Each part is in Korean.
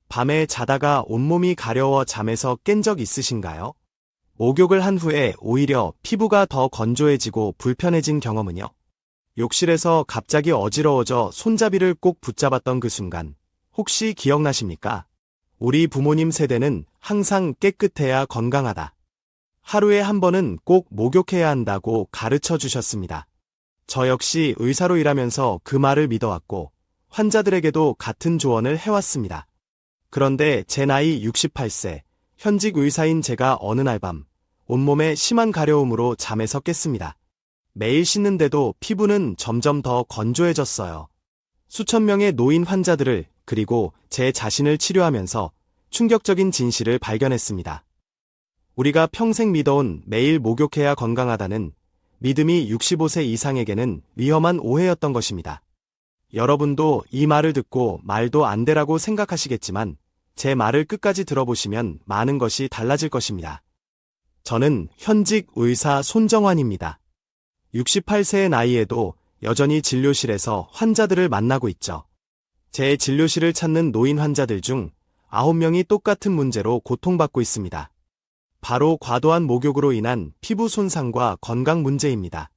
밤에 자다가 온몸이 가려워 잠에서 깬 적 있으신가요? 목욕을 한 후에 오히려 피부가 더 건조해지고 불편해진 경험은요? 욕실에서 갑자기 어지러워져 손잡이를 꼭 붙잡았던 그 순간, 혹시 기억나십니까? 우리 부모님 세대는 항상 깨끗해야 건강하다. 하루에 한 번은 꼭 목욕해야 한다고 가르쳐 주셨습니다. 저 역시 의사로 일하면서 그 말을 믿어왔고, 환자들에게도 같은 조언을 해왔습니다. 그런데 제 나이 68세, 현직 의사인 제가 어느 날 밤, 온몸에 심한 가려움으로 잠에서 깼습니다. 매일 씻는데도 피부는 점점 더 건조해졌어요. 수천 명의 노인 환자들을, 그리고 제 자신을 치료하면서 충격적인 진실을 발견했습니다. 우리가 평생 믿어온 매일 목욕해야 건강하다는 믿음이 65세 이상에게는 위험한 오해였던 것입니다. 여러분도 이 말을 듣고 말도 안 되라고 생각하시겠지만 제 말을 끝까지 들어보시면 많은 것이 달라질 것입니다. 저는 현직 의사 손정환입니다. 68세의 나이에도 여전히 진료실에서 환자들을 만나고 있죠. 제 진료실을 찾는 노인 환자들 중 9명이 똑같은 문제로 고통받고 있습니다. 바로 과도한 목욕으로 인한 피부 손상과 건강 문제입니다.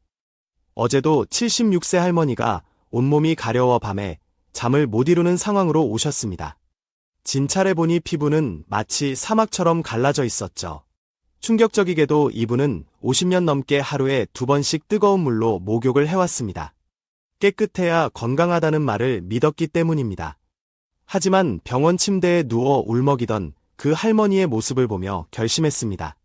어제도 76세 할머니가 온몸이 가려워 밤에 잠을 못 이루는 상황으로 오셨습니다. 진찰해 보니 피부는 마치 사막처럼 갈라져 있었죠. 충격적이게도 이분은 50년 넘게 하루에 2번씩 뜨거운 물로 목욕을 해왔습니다. 깨끗해야 건강하다는 말을 믿었기 때문입니다. 하지만 병원 침대에 누워 울먹이던 그 할머니의 모습을 보며 결심했습니다.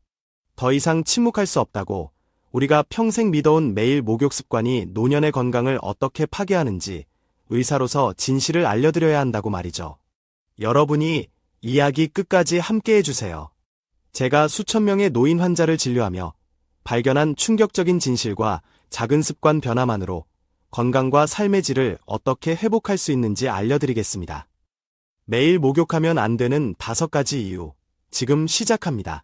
더 이상 침묵할 수 없다고. 우리가 평생 믿어온 매일 목욕 습관이 노년의 건강을 어떻게 파괴하는지 의사로서 진실을 알려드려야 한다고 말이죠. 여러분이 이야기 끝까지 함께 해주세요. 제가 수천 명의 노인 환자를 진료하며 발견한 충격적인 진실과 작은 습관 변화만으로 건강과 삶의 질을 어떻게 회복할 수 있는지 알려드리겠습니다. 매일 목욕하면 안 되는 5가지 이유, 지금 시작합니다.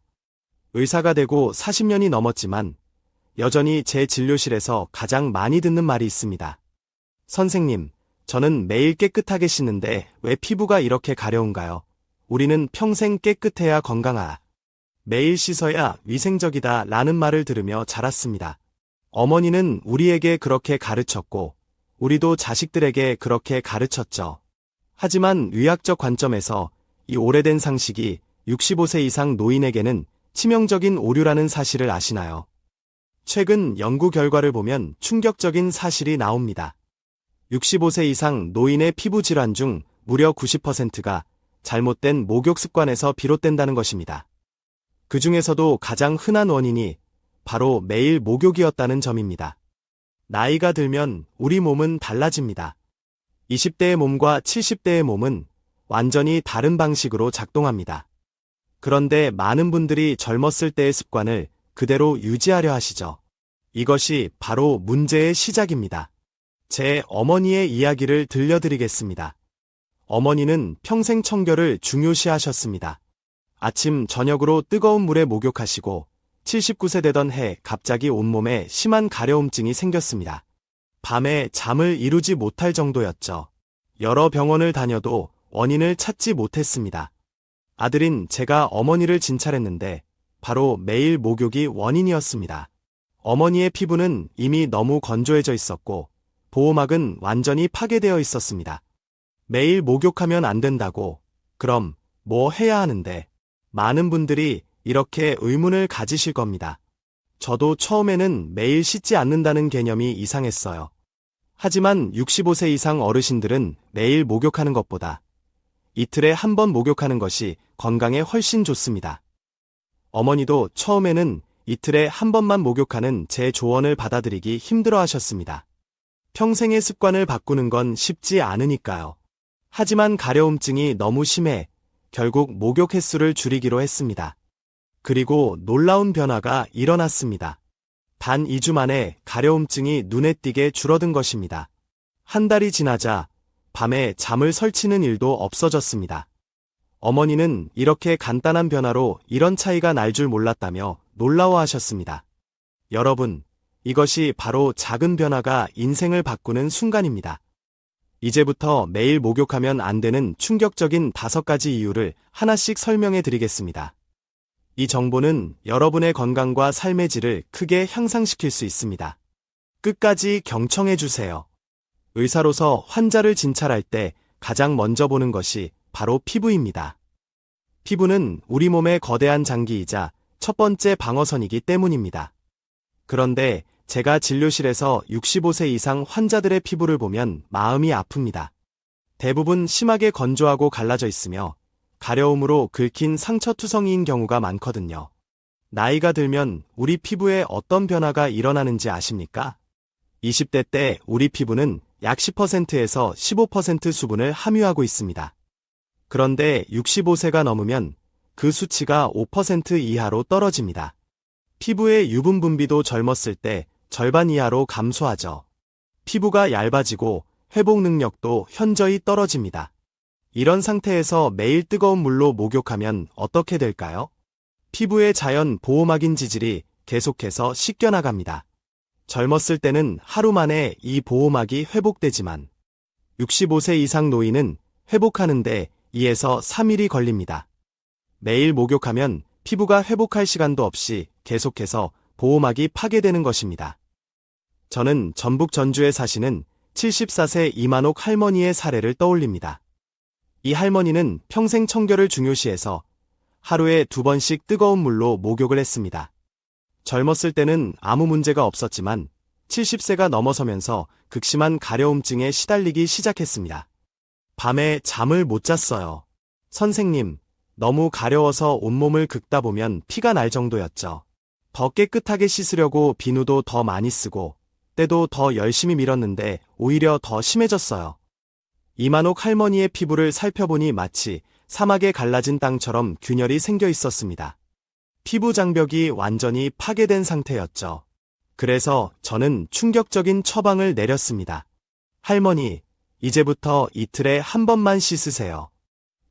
의사가 되고 40년이 넘었지만 여전히 제 진료실에서 가장 많이 듣는 말이 있습니다. 선생님, 저는 매일 깨끗하게 씻는데 왜 피부가 이렇게 가려운가요? 우리는 평생 깨끗해야 건강하다. 매일 씻어야 위생적이다 라는 말을 들으며 자랐습니다. 어머니는 우리에게 그렇게 가르쳤고, 우리도 자식들에게 그렇게 가르쳤죠. 하지만 의학적 관점에서 이 오래된 상식이 65세 이상 노인에게는 치명적인 오류라는 사실을 아시나요? 최근 연구 결과를 보면 충격적인 사실이 나옵니다. 65세 이상 노인의 피부 질환 중 무려 90%가 잘못된 목욕 습관에서 비롯된다는 것입니다. 그 중에서도 가장 흔한 원인이 바로 매일 목욕이었다는 점입니다. 나이가 들면 우리 몸은 달라집니다. 20대의 몸과 70대의 몸은 완전히 다른 방식으로 작동합니다. 그런데 많은 분들이 젊었을 때의 습관을 그대로 유지하려 하시죠. 이것이 바로 문제의 시작입니다. 제 어머니의 이야기를 들려드리겠습니다. 어머니는 평생 청결을 중요시하셨습니다. 아침, 저녁으로 뜨거운 물에 목욕하시고 79세 되던 해 갑자기 온몸에 심한 가려움증이 생겼습니다. 밤에 잠을 이루지 못할 정도였죠. 여러 병원을 다녀도 원인을 찾지 못했습니다. 아들인 제가 어머니를 진찰했는데 바로 매일 목욕이 원인이었습니다. 어머니의 피부는 이미 너무 건조해져 있었고 보호막은 완전히 파괴되어 있었습니다. 매일 목욕하면 안 된다고. 그럼 뭐 해야 하는데? 많은 분들이 이렇게 의문을 가지실 겁니다. 저도 처음에는 매일 씻지 않는다는 개념이 이상했어요. 하지만 65세 이상 어르신들은 매일 목욕하는 것보다 이틀에 한 번 목욕하는 것이 건강에 훨씬 좋습니다. 어머니도 처음에는 이틀에 한 번만 목욕하는 제 조언을 받아들이기 힘들어 하셨습니다. 평생의 습관을 바꾸는 건 쉽지 않으니까요. 하지만 가려움증이 너무 심해 결국 목욕 횟수를 줄이기로 했습니다. 그리고 놀라운 변화가 일어났습니다. 단 2주 만에 가려움증이 눈에 띄게 줄어든 것입니다. 한 달이 지나자 밤에 잠을 설치는 일도 없어졌습니다. 어머니는 이렇게 간단한 변화로 이런 차이가 날 줄 몰랐다며 놀라워하셨습니다. 여러분, 이것이 바로 작은 변화가 인생을 바꾸는 순간입니다. 이제부터 매일 목욕하면 안 되는 충격적인 5가지 이유를 하나씩 설명해 드리겠습니다. 이 정보는 여러분의 건강과 삶의 질을 크게 향상시킬 수 있습니다. 끝까지 경청해 주세요. 의사로서 환자를 진찰할 때 가장 먼저 보는 것이 바로 피부입니다. 피부는 우리 몸의 거대한 장기이자 첫 번째 방어선이기 때문입니다. 그런데 제가 진료실에서 65세 이상 환자들의 피부를 보면 마음이 아픕니다. 대부분 심하게 건조하고 갈라져 있으며 가려움으로 긁힌 상처투성이인 경우가 많거든요. 나이가 들면 우리 피부에 어떤 변화가 일어나는지 아십니까? 20대 때 우리 피부는 약 10%에서 15% 수분을 함유하고 있습니다. 그런데 65세가 넘으면 그 수치가 5% 이하로 떨어집니다. 피부의 유분 분비도 젊었을 때 절반 이하로 감소하죠. 피부가 얇아지고 회복 능력도 현저히 떨어집니다. 이런 상태에서 매일 뜨거운 물로 목욕하면 어떻게 될까요? 피부의 자연 보호막인 지질이 계속해서 씻겨나갑니다. 젊었을 때는 하루 만에 이 보호막이 회복되지만 65세 이상 노인은 회복하는데 2에서 3일이 걸립니다. 매일 목욕하면 피부가 회복할 시간도 없이 계속해서 보호막이 파괴되는 것입니다. 저는 전북 전주에 사시는 74세 이만옥 할머니의 사례를 떠올립니다. 이 할머니는 평생 청결을 중요시해서 하루에 2번씩 뜨거운 물로 목욕을 했습니다. 젊었을 때는 아무 문제가 없었지만 70세가 넘어서면서 극심한 가려움증에 시달리기 시작했습니다. 밤에 잠을 못 잤어요. 선생님, 너무 가려워서 온몸을 긁다 보면 피가 날 정도였죠. 더 깨끗하게 씻으려고 비누도 더 많이 쓰고 때도 더 열심히 밀었는데 오히려 더 심해졌어요. 이만옥 할머니의 피부를 살펴보니 마치 사막에 갈라진 땅처럼 균열이 생겨 있었습니다. 피부 장벽이 완전히 파괴된 상태였죠. 그래서 저는 충격적인 처방을 내렸습니다. 할머니, 이제부터 이틀에 한 번만 씻으세요.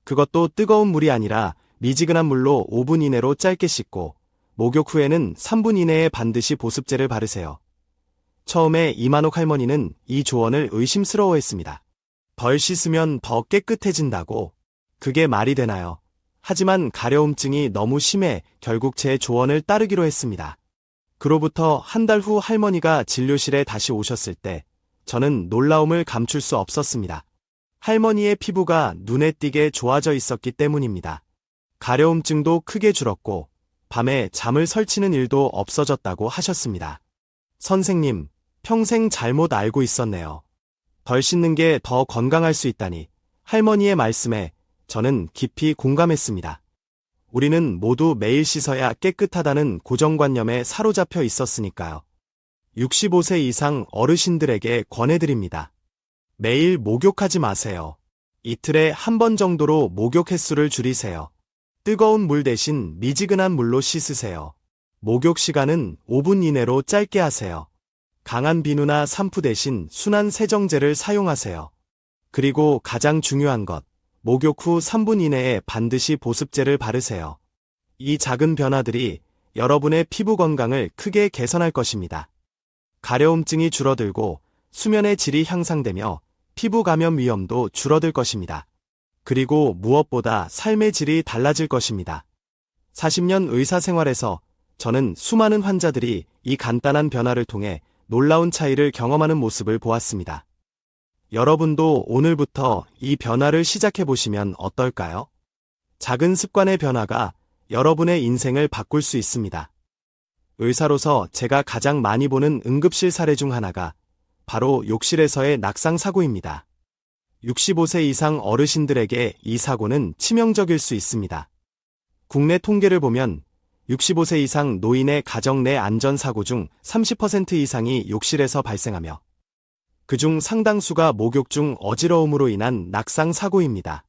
그것도 뜨거운 물이 아니라 미지근한 물로 5분 이내로 짧게 씻고 목욕 후에는 3분 이내에 반드시 보습제를 바르세요. 처음에 이만옥 할머니는 이 조언을 의심스러워했습니다. 덜 씻으면 더 깨끗해진다고? 그게 말이 되나요? 하지만 가려움증이 너무 심해 결국 제 조언을 따르기로 했습니다. 그로부터 한 달 후 할머니가 진료실에 다시 오셨을 때 저는 놀라움을 감출 수 없었습니다. 할머니의 피부가 눈에 띄게 좋아져 있었기 때문입니다. 가려움증도 크게 줄었고 밤에 잠을 설치는 일도 없어졌다고 하셨습니다. 선생님, 평생 잘못 알고 있었네요. 덜 씻는 게 더 건강할 수 있다니. 할머니의 말씀에 저는 깊이 공감했습니다. 우리는 모두 매일 씻어야 깨끗하다는 고정관념에 사로잡혀 있었으니까요. 65세 이상 어르신들에게 권해드립니다. 매일 목욕하지 마세요. 이틀에 한 번 정도로 목욕 횟수를 줄이세요. 뜨거운 물 대신 미지근한 물로 씻으세요. 목욕 시간은 5분 이내로 짧게 하세요. 강한 비누나 샴푸 대신 순한 세정제를 사용하세요. 그리고 가장 중요한 것, 목욕 후 3분 이내에 반드시 보습제를 바르세요. 이 작은 변화들이 여러분의 피부 건강을 크게 개선할 것입니다. 가려움증이 줄어들고 수면의 질이 향상되며 피부 감염 위험도 줄어들 것입니다. 그리고 무엇보다 삶의 질이 달라질 것입니다. 40년 의사 생활에서 저는 수많은 환자들이 이 간단한 변화를 통해 놀라운 차이를 경험하는 모습을 보았습니다. 여러분도 오늘부터 이 변화를 시작해 보시면 어떨까요? 작은 습관의 변화가 여러분의 인생을 바꿀 수 있습니다. 의사로서 제가 가장 많이 보는 응급실 사례 중 하나가 바로 욕실에서의 낙상 사고입니다. 65세 이상 어르신들에게 이 사고는 치명적일 수 있습니다. 국내 통계를 보면 65세 이상 노인의 가정 내 안전사고 중 30% 이상이 욕실에서 발생하며 그중 상당수가 목욕 중 어지러움으로 인한 낙상 사고입니다.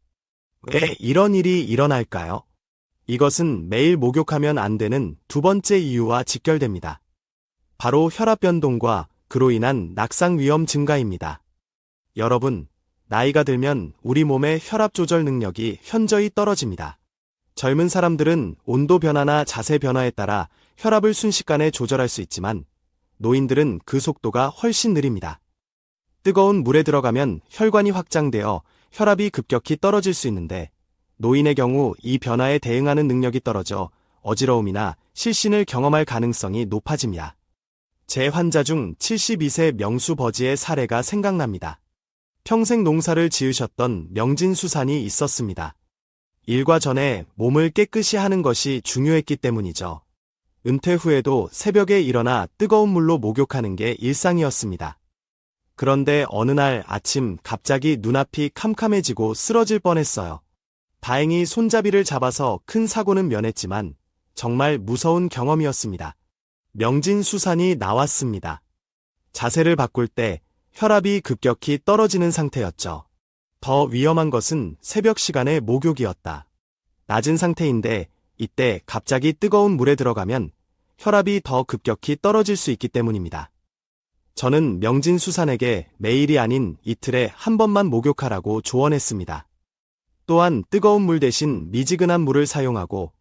왜 이런 일이 일어날까요? 이것은 매일 목욕하면 안 되는 두 번째 이유와 직결됩니다. 바로 혈압 변동과 그로 인한 낙상 위험 증가입니다. 여러분, 나이가 들면 우리 몸의 혈압 조절 능력이 현저히 떨어집니다. 젊은 사람들은 온도 변화나 자세 변화에 따라 혈압을 순식간에 조절할 수 있지만 노인들은 그 속도가 훨씬 느립니다. 뜨거운 물에 들어가면 혈관이 확장되어 혈압이 급격히 떨어질 수 있는데 노인의 경우 이 변화에 대응하는 능력이 떨어져 어지러움이나 실신을 경험할 가능성이 높아집니다. 제 환자 중 72세 명수 버지의 사례가 생각납니다. 평생 농사를 지으셨던 명진수산이 있었습니다. 일과 전에 몸을 깨끗이 하는 것이 중요했기 때문이죠. 은퇴 후에도 새벽에 일어나 뜨거운 물로 목욕하는 게 일상이었습니다. 그런데 어느 날 아침 갑자기 눈앞이 캄캄해지고 쓰러질 뻔했어요. 다행히 손잡이를 잡아서 큰 사고는 면했지만 정말 무서운 경험이었습니다. 명진수산이 나왔습니다. 자세를 바꿀 때 혈압이 급격히 떨어지는 상태였죠. 더 위험한 것은 새벽 시간의 목욕이었다. 낮은 상태인데 이때 갑자기 뜨거운 물에 들어가면 혈압이 더 급격히 떨어질 수 있기 때문입니다. 저는 명진수산에게 매일이 아닌 이틀에 한 번만 목욕하라고 조언했습니다. 또한 뜨거운 물 대신 미지근한 물을 사용하고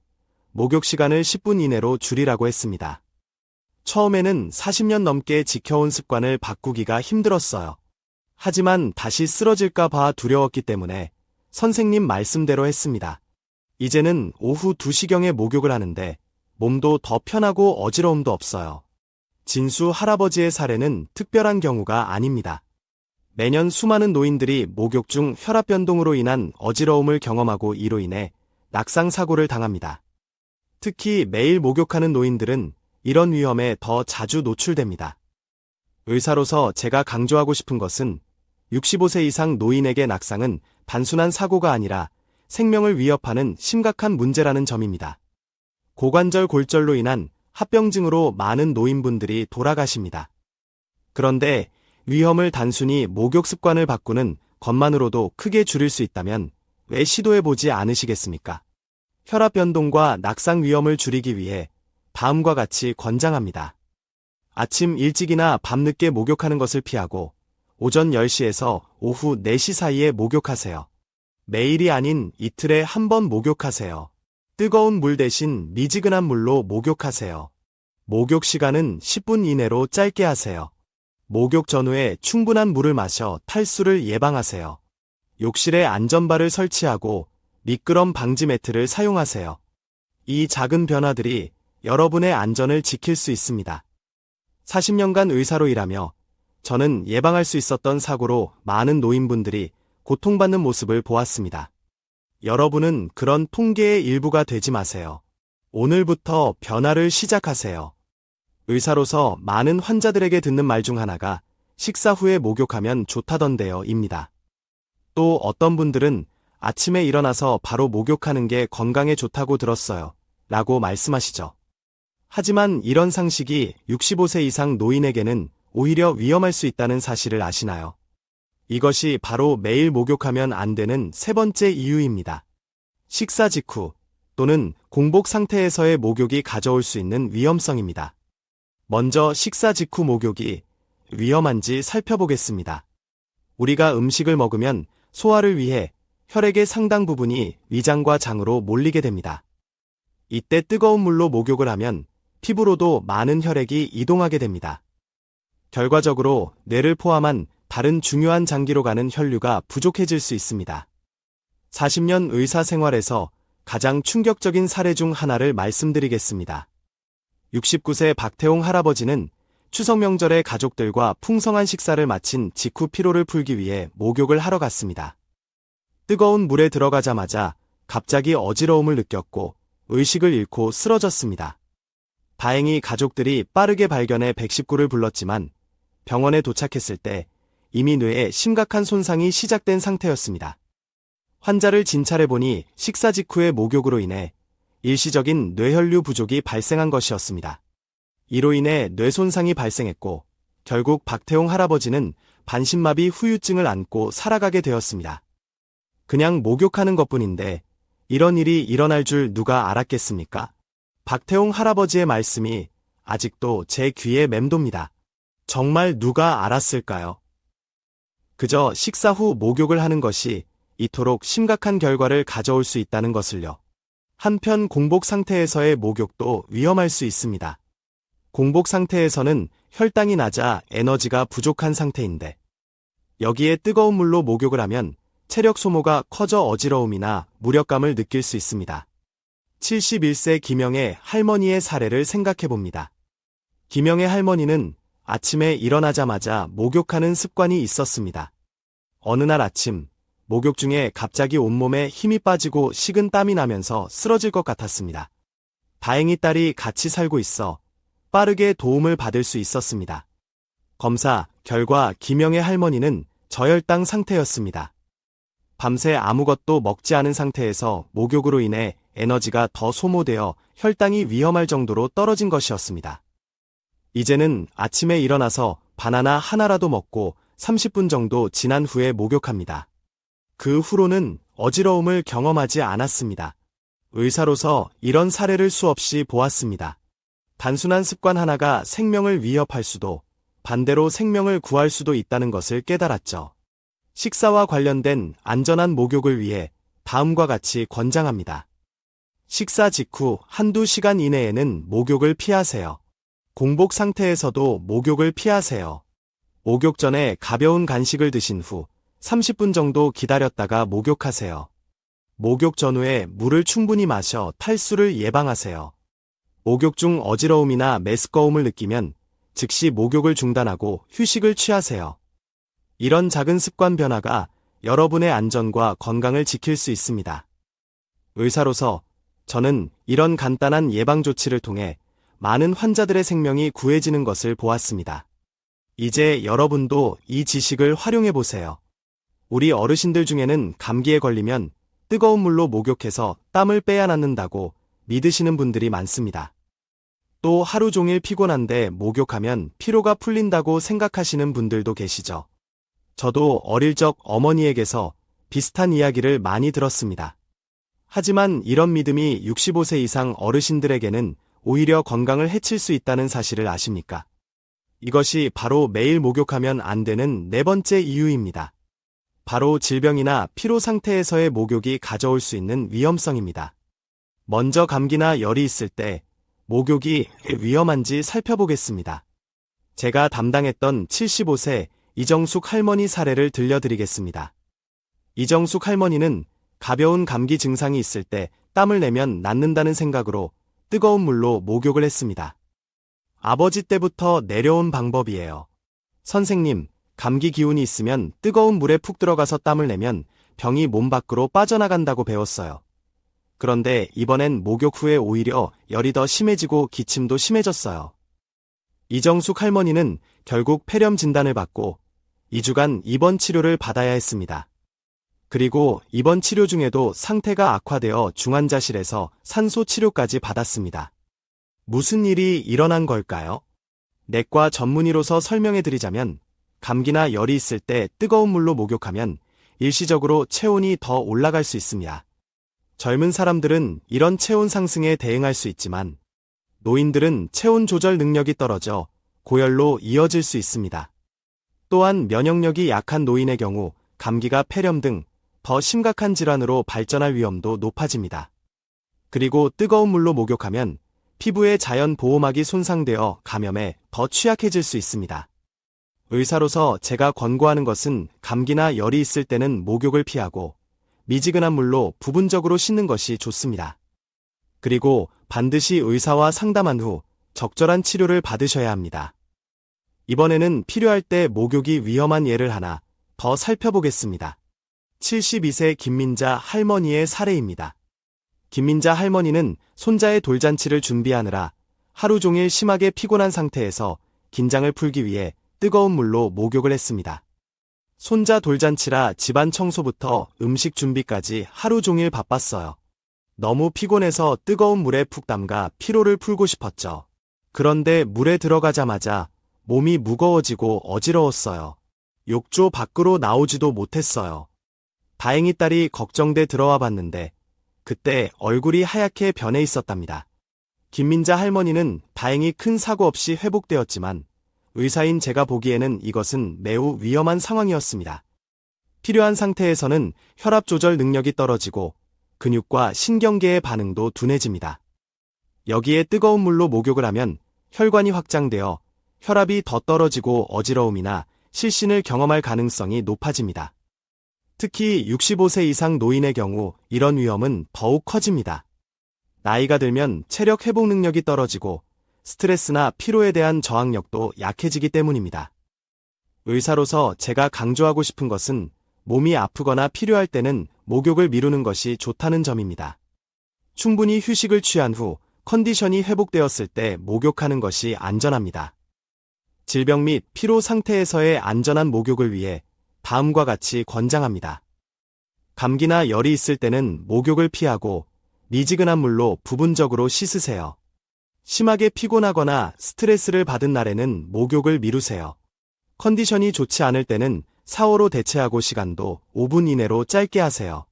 목욕 시간을 10분 이내로 줄이라고 했습니다. 처음에는 40년 넘게 지켜온 습관을 바꾸기가 힘들었어요. 하지만 다시 쓰러질까 봐 두려웠기 때문에 선생님 말씀대로 했습니다. 이제는 오후 2시경에 목욕을 하는데 몸도 더 편하고 어지러움도 없어요. 진수 할아버지의 사례는 특별한 경우가 아닙니다. 매년 수많은 노인들이 목욕 중 혈압 변동으로 인한 어지러움을 경험하고 이로 인해 낙상 사고를 당합니다. 특히 매일 목욕하는 노인들은 이런 위험에 더 자주 노출됩니다. 의사로서 제가 강조하고 싶은 것은 65세 이상 노인에게 낙상은 단순한 사고가 아니라 생명을 위협하는 심각한 문제라는 점입니다. 고관절 골절로 인한 합병증으로 많은 노인분들이 돌아가십니다. 그런데 위험을 단순히 목욕 습관을 바꾸는 것만으로도 크게 줄일 수 있다면 왜 시도해보지 않으시겠습니까? 혈압 변동과 낙상 위험을 줄이기 위해 다음과 같이 권장합니다. 아침 일찍이나 밤늦게 목욕하는 것을 피하고 오전 10시에서 오후 4시 사이에 목욕하세요. 매일이 아닌 이틀에 한 번 목욕하세요. 뜨거운 물 대신 미지근한 물로 목욕하세요. 목욕 시간은 10분 이내로 짧게 하세요. 목욕 전후에 충분한 물을 마셔 탈수를 예방하세요. 욕실에 안전바를 설치하고 미끄럼 방지 매트를 사용하세요. 이 작은 변화들이 여러분의 안전을 지킬 수 있습니다. 40년간 의사로 일하며 저는 예방할 수 있었던 사고로 많은 노인분들이 고통받는 모습을 보았습니다. 여러분은 그런 통계의 일부가 되지 마세요. 오늘부터 변화를 시작하세요. 의사로서 많은 환자들에게 듣는 말 중 하나가 식사 후에 목욕하면 좋다던데요 입니다. 또 어떤 분들은 아침에 일어나서 바로 목욕하는 게 건강에 좋다고 들었어요 라고 말씀하시죠. 하지만 이런 상식이 65세 이상 노인에게는 오히려 위험할 수 있다는 사실을 아시나요? 이것이 바로 매일 목욕하면 안 되는 세 번째 이유입니다. 식사 직후 또는 공복 상태에서의 목욕이 가져올 수 있는 위험성입니다. 먼저 식사 직후 목욕이 위험한지 살펴보겠습니다. 우리가 음식을 먹으면 소화를 위해 혈액의 상당 부분이 위장과 장으로 몰리게 됩니다. 이때 뜨거운 물로 목욕을 하면 피부로도 많은 혈액이 이동하게 됩니다. 결과적으로 뇌를 포함한 다른 중요한 장기로 가는 혈류가 부족해질 수 있습니다. 40년 의사 생활에서 가장 충격적인 사례 중 하나를 말씀드리겠습니다. 69세 박태홍 할아버지는 추석 명절에 가족들과 풍성한 식사를 마친 직후 피로를 풀기 위해 목욕을 하러 갔습니다. 뜨거운 물에 들어가자마자 갑자기 어지러움을 느꼈고 의식을 잃고 쓰러졌습니다. 다행히 가족들이 빠르게 발견해 119를 불렀지만 병원에 도착했을 때 이미 뇌에 심각한 손상이 시작된 상태였습니다. 환자를 진찰해보니 식사 직후의 목욕으로 인해 일시적인 뇌혈류 부족이 발생한 것이었습니다. 이로 인해 뇌 손상이 발생했고 결국 박태홍 할아버지는 반신마비 후유증을 안고 살아가게 되었습니다. 그냥 목욕하는 것뿐인데 이런 일이 일어날 줄 누가 알았겠습니까? 박태홍 할아버지의 말씀이 아직도 제 귀에 맴돕니다. 정말 누가 알았을까요? 그저 식사 후 목욕을 하는 것이 이토록 심각한 결과를 가져올 수 있다는 것을요. 한편 공복 상태에서의 목욕도 위험할 수 있습니다. 공복 상태에서는 혈당이 낮아 에너지가 부족한 상태인데 여기에 뜨거운 물로 목욕을 하면 체력 소모가 커져 어지러움이나 무력감을 느낄 수 있습니다. 71세 김영애 할머니의 사례를 생각해 봅니다. 김영애 할머니는 아침에 일어나자마자 목욕하는 습관이 있었습니다. 어느 날 아침, 목욕 중에 갑자기 온몸에 힘이 빠지고 식은 땀이 나면서 쓰러질 것 같았습니다. 다행히 딸이 같이 살고 있어 빠르게 도움을 받을 수 있었습니다. 검사 결과 김영애 할머니는 저혈당 상태였습니다. 밤새 아무것도 먹지 않은 상태에서 목욕으로 인해 에너지가 더 소모되어 혈당이 위험할 정도로 떨어진 것이었습니다. 이제는 아침에 일어나서 바나나 하나라도 먹고 30분 정도 지난 후에 목욕합니다. 그 후로는 어지러움을 경험하지 않았습니다. 의사로서 이런 사례를 수없이 보았습니다. 단순한 습관 하나가 생명을 위협할 수도, 반대로 생명을 구할 수도 있다는 것을 깨달았죠. 식사와 관련된 안전한 목욕을 위해 다음과 같이 권장합니다. 식사 직후 한두 시간 이내에는 목욕을 피하세요. 공복 상태에서도 목욕을 피하세요. 목욕 전에 가벼운 간식을 드신 후 30분 정도 기다렸다가 목욕하세요. 목욕 전후에 물을 충분히 마셔 탈수를 예방하세요. 목욕 중 어지러움이나 메스꺼움을 느끼면 즉시 목욕을 중단하고 휴식을 취하세요. 이런 작은 습관 변화가 여러분의 안전과 건강을 지킬 수 있습니다. 의사로서 저는 이런 간단한 예방 조치를 통해 많은 환자들의 생명이 구해지는 것을 보았습니다. 이제 여러분도 이 지식을 활용해 보세요. 우리 어르신들 중에는 감기에 걸리면 뜨거운 물로 목욕해서 땀을 빼야 낫는다고 믿으시는 분들이 많습니다. 또 하루 종일 피곤한데 목욕하면 피로가 풀린다고 생각하시는 분들도 계시죠. 저도 어릴 적 어머니에게서 비슷한 이야기를 많이 들었습니다. 하지만 이런 믿음이 65세 이상 어르신들에게는 오히려 건강을 해칠 수 있다는 사실을 아십니까? 이것이 바로 매일 목욕하면 안 되는 네 번째 이유입니다. 바로 질병이나 피로 상태에서의 목욕이 가져올 수 있는 위험성입니다. 먼저 감기나 열이 있을 때 목욕이 위험한지 살펴보겠습니다. 제가 담당했던 75세 이정숙 할머니 사례를 들려드리겠습니다. 이정숙 할머니는 가벼운 감기 증상이 있을 때 땀을 내면 낫는다는 생각으로 뜨거운 물로 목욕을 했습니다. 아버지 때부터 내려온 방법이에요. 선생님, 감기 기운이 있으면 뜨거운 물에 푹 들어가서 땀을 내면 병이 몸 밖으로 빠져나간다고 배웠어요. 그런데 이번엔 목욕 후에 오히려 열이 더 심해지고 기침도 심해졌어요. 이정숙 할머니는 결국 폐렴 진단을 받고 2주간 입원 치료를 받아야 했습니다. 그리고 입원 치료 중에도 상태가 악화되어 중환자실에서 산소 치료까지 받았습니다. 무슨 일이 일어난 걸까요? 내과 전문의로서 설명해 드리자면 감기나 열이 있을 때 뜨거운 물로 목욕하면 일시적으로 체온이 더 올라갈 수 있습니다. 젊은 사람들은 이런 체온 상승에 대응할 수 있지만 노인들은 체온 조절 능력이 떨어져 고열로 이어질 수 있습니다. 또한 면역력이 약한 노인의 경우 감기가 폐렴 등 더 심각한 질환으로 발전할 위험도 높아집니다. 그리고 뜨거운 물로 목욕하면 피부의 자연 보호막이 손상되어 감염에 더 취약해질 수 있습니다. 의사로서 제가 권고하는 것은 감기나 열이 있을 때는 목욕을 피하고 미지근한 물로 부분적으로 씻는 것이 좋습니다. 그리고 반드시 의사와 상담한 후 적절한 치료를 받으셔야 합니다. 이번에는 필요할 때 목욕이 위험한 예를 하나 더 살펴보겠습니다. 72세 김민자 할머니의 사례입니다. 김민자 할머니는 손자의 돌잔치를 준비하느라 하루 종일 심하게 피곤한 상태에서 긴장을 풀기 위해 뜨거운 물로 목욕을 했습니다. 손자 돌잔치라 집안 청소부터 음식 준비까지 하루 종일 바빴어요. 너무 피곤해서 뜨거운 물에 푹 담가 피로를 풀고 싶었죠. 그런데 물에 들어가자마자 몸이 무거워지고 어지러웠어요. 욕조 밖으로 나오지도 못했어요. 다행히 딸이 걱정돼 들어와 봤는데 그때 얼굴이 하얗게 변해 있었답니다. 김민자 할머니는 다행히 큰 사고 없이 회복되었지만 의사인 제가 보기에는 이것은 매우 위험한 상황이었습니다. 필요한 상태에서는 혈압 조절 능력이 떨어지고 근육과 신경계의 반응도 둔해집니다. 여기에 뜨거운 물로 목욕을 하면 혈관이 확장되어 혈압이 더 떨어지고 어지러움이나 실신을 경험할 가능성이 높아집니다. 특히 65세 이상 노인의 경우 이런 위험은 더욱 커집니다. 나이가 들면 체력 회복 능력이 떨어지고 스트레스나 피로에 대한 저항력도 약해지기 때문입니다. 의사로서 제가 강조하고 싶은 것은 몸이 아프거나 필요할 때는 목욕을 미루는 것이 좋다는 점입니다. 충분히 휴식을 취한 후 컨디션이 회복되었을 때 목욕하는 것이 안전합니다. 질병 및 피로 상태에서의 안전한 목욕을 위해 다음과 같이 권장합니다. 감기나 열이 있을 때는 목욕을 피하고 미지근한 물로 부분적으로 씻으세요. 심하게 피곤하거나 스트레스를 받은 날에는 목욕을 미루세요. 컨디션이 좋지 않을 때는 샤워로 대체하고 시간도 5분 이내로 짧게 하세요.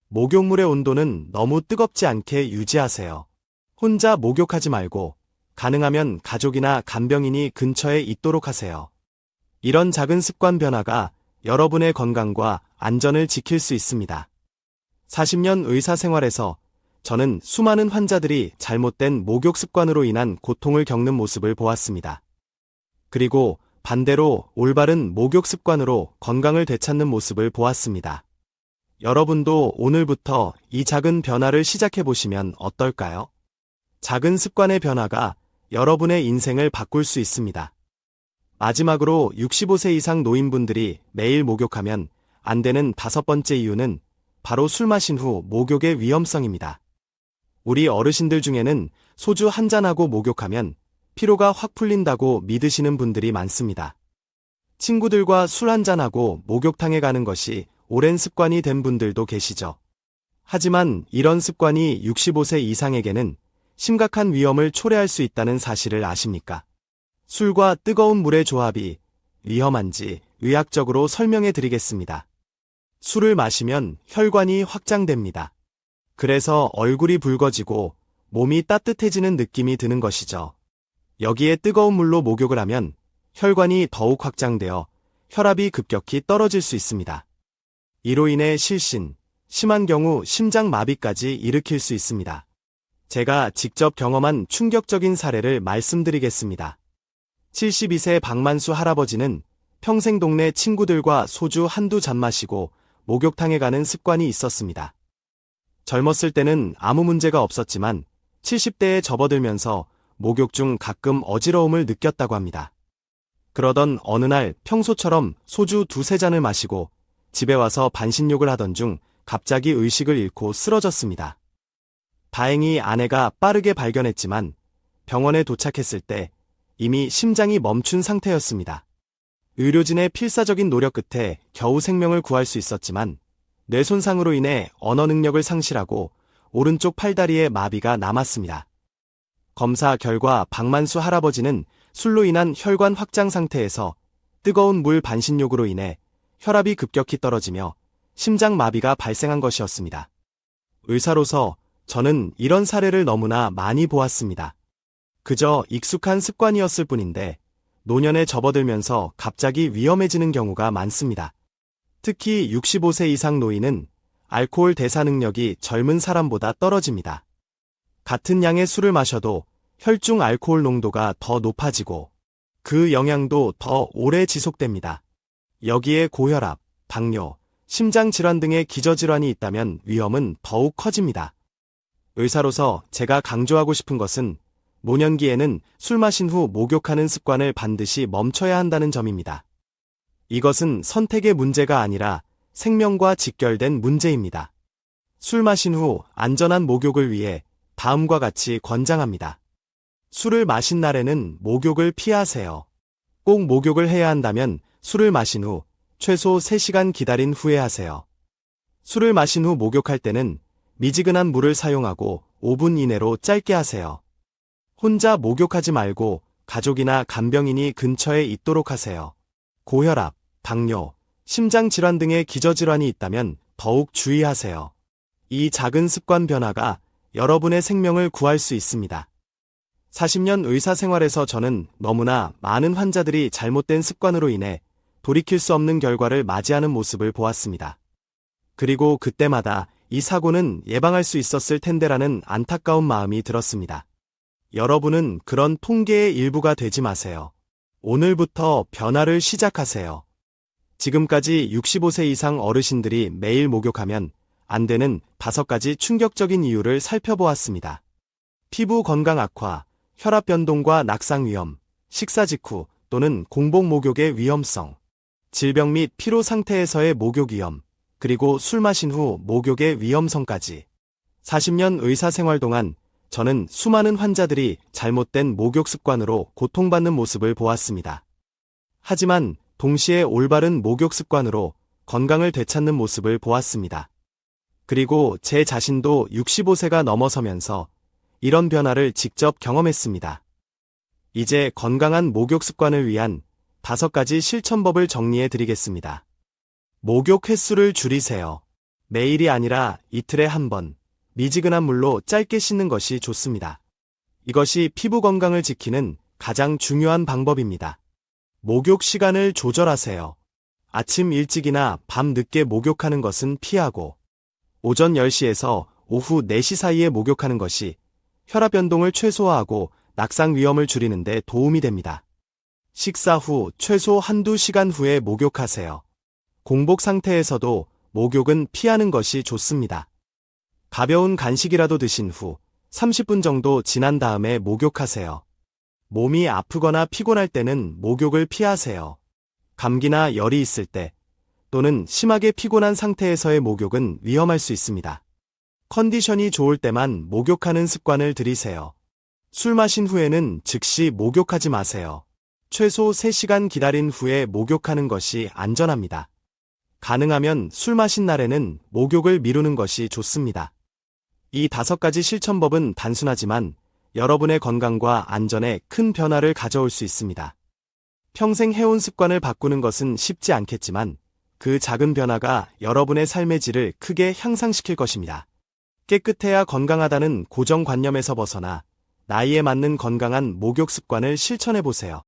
목욕물의 온도는 너무 뜨겁지 않게 유지하세요. 혼자 목욕하지 말고 가능하면 가족이나 간병인이 근처에 있도록 하세요. 이런 작은 습관 변화가 여러분의 건강과 안전을 지킬 수 있습니다. 40년 의사 생활에서 저는 수많은 환자들이 잘못된 목욕 습관으로 인한 고통을 겪는 모습을 보았습니다. 그리고 반대로 올바른 목욕 습관으로 건강을 되찾는 모습을 보았습니다. 여러분도 오늘부터 이 작은 변화를 시작해 보시면 어떨까요? 작은 습관의 변화가 여러분의 인생을 바꿀 수 있습니다. 마지막으로 65세 이상 노인분들이 매일 목욕하면 안 되는 5번째 이유는 바로 술 마신 후 목욕의 위험성입니다. 우리 어르신들 중에는 소주 한 잔하고 목욕하면 피로가 확 풀린다고 믿으시는 분들이 많습니다. 친구들과 술 한 잔하고 목욕탕에 가는 것이 오랜 습관이 된 분들도 계시죠. 하지만 이런 습관이 65세 이상에게는 심각한 위험을 초래할 수 있다는 사실을 아십니까? 술과 뜨거운 물의 조합이 위험한지 의학적으로 설명해 드리겠습니다. 술을 마시면 혈관이 확장됩니다. 그래서 얼굴이 붉어지고 몸이 따뜻해지는 느낌이 드는 것이죠. 여기에 뜨거운 물로 목욕을 하면 혈관이 더욱 확장되어 혈압이 급격히 떨어질 수 있습니다. 이로 인해 실신, 심한 경우 심장마비까지 일으킬 수 있습니다. 제가 직접 경험한 충격적인 사례를 말씀드리겠습니다. 72세 박만수 할아버지는 평생 동네 친구들과 소주 한두 잔 마시고 목욕탕에 가는 습관이 있었습니다. 젊었을 때는 아무 문제가 없었지만 70대에 접어들면서 목욕 중 가끔 어지러움을 느꼈다고 합니다. 그러던 어느 날 평소처럼 소주 두세 잔을 마시고 집에 와서 반신욕을 하던 중 갑자기 의식을 잃고 쓰러졌습니다. 다행히 아내가 빠르게 발견했지만 병원에 도착했을 때 이미 심장이 멈춘 상태였습니다. 의료진의 필사적인 노력 끝에 겨우 생명을 구할 수 있었지만 뇌 손상으로 인해 언어 능력을 상실하고 오른쪽 팔다리에 마비가 남았습니다. 검사 결과 박만수 할아버지는 술로 인한 혈관 확장 상태에서 뜨거운 물 반신욕으로 인해 혈압이 급격히 떨어지며 심장마비가 발생한 것이었습니다. 의사로서 저는 이런 사례를 너무나 많이 보았습니다. 그저 익숙한 습관이었을 뿐인데 노년에 접어들면서 갑자기 위험해지는 경우가 많습니다. 특히 65세 이상 노인은 알코올 대사 능력이 젊은 사람보다 떨어집니다. 같은 양의 술을 마셔도 혈중 알코올 농도가 더 높아지고 그 영향도 더 오래 지속됩니다. 여기에 고혈압, 당뇨, 심장질환 등의 기저질환이 있다면 위험은 더욱 커집니다. 의사로서 제가 강조하고 싶은 것은 노년기에는 술 마신 후 목욕하는 습관을 반드시 멈춰야 한다는 점입니다. 이것은 선택의 문제가 아니라 생명과 직결된 문제입니다. 술 마신 후 안전한 목욕을 위해 다음과 같이 권장합니다. 술을 마신 날에는 목욕을 피하세요. 꼭 목욕을 해야 한다면 술을 마신 후 최소 3시간 기다린 후에 하세요. 술을 마신 후 목욕할 때는 미지근한 물을 사용하고 5분 이내로 짧게 하세요. 혼자 목욕하지 말고 가족이나 간병인이 근처에 있도록 하세요. 고혈압, 당뇨, 심장질환 등의 기저질환이 있다면 더욱 주의하세요. 이 작은 습관 변화가 여러분의 생명을 구할 수 있습니다. 40년 의사 생활에서 저는 너무나 많은 환자들이 잘못된 습관으로 인해 돌이킬 수 없는 결과를 맞이하는 모습을 보았습니다. 그리고 그때마다 이 사고는 예방할 수 있었을 텐데라는 안타까운 마음이 들었습니다. 여러분은 그런 통계의 일부가 되지 마세요. 오늘부터 변화를 시작하세요. 지금까지 65세 이상 어르신들이 매일 목욕하면 안 되는 5가지 충격적인 이유를 살펴보았습니다. 피부 건강 악화, 혈압 변동과 낙상 위험, 식사 직후 또는 공복 목욕의 위험성, 질병 및 피로 상태에서의 목욕 위험, 그리고 술 마신 후 목욕의 위험성까지. 40년 의사생활 동안 저는 수많은 환자들이 잘못된 목욕 습관으로 고통받는 모습을 보았습니다. 하지만 동시에 올바른 목욕 습관으로 건강을 되찾는 모습을 보았습니다. 그리고 제 자신도 65세가 넘어서면서 이런 변화를 직접 경험했습니다. 이제 건강한 목욕 습관을 위한 5가지 실천법을 정리해 드리겠습니다. 목욕 횟수를 줄이세요. 매일이 아니라 이틀에 한 번, 미지근한 물로 짧게 씻는 것이 좋습니다. 이것이 피부 건강을 지키는 가장 중요한 방법입니다. 목욕 시간을 조절하세요. 아침 일찍이나 밤 늦게 목욕하는 것은 피하고, 오전 10시에서 오후 4시 사이에 목욕하는 것이 혈압 변동을 최소화하고 낙상 위험을 줄이는 데 도움이 됩니다. 식사 후 최소 한두 시간 후에 목욕하세요. 공복 상태에서도 목욕은 피하는 것이 좋습니다. 가벼운 간식이라도 드신 후 30분 정도 지난 다음에 목욕하세요. 몸이 아프거나 피곤할 때는 목욕을 피하세요. 감기나 열이 있을 때 또는 심하게 피곤한 상태에서의 목욕은 위험할 수 있습니다. 컨디션이 좋을 때만 목욕하는 습관을 들이세요. 술 마신 후에는 즉시 목욕하지 마세요. 최소 3시간 기다린 후에 목욕하는 것이 안전합니다. 가능하면 술 마신 날에는 목욕을 미루는 것이 좋습니다. 이 5가지 실천법은 단순하지만 여러분의 건강과 안전에 큰 변화를 가져올 수 있습니다. 평생 해온 습관을 바꾸는 것은 쉽지 않겠지만 그 작은 변화가 여러분의 삶의 질을 크게 향상시킬 것입니다. 깨끗해야 건강하다는 고정관념에서 벗어나 나이에 맞는 건강한 목욕 습관을 실천해보세요.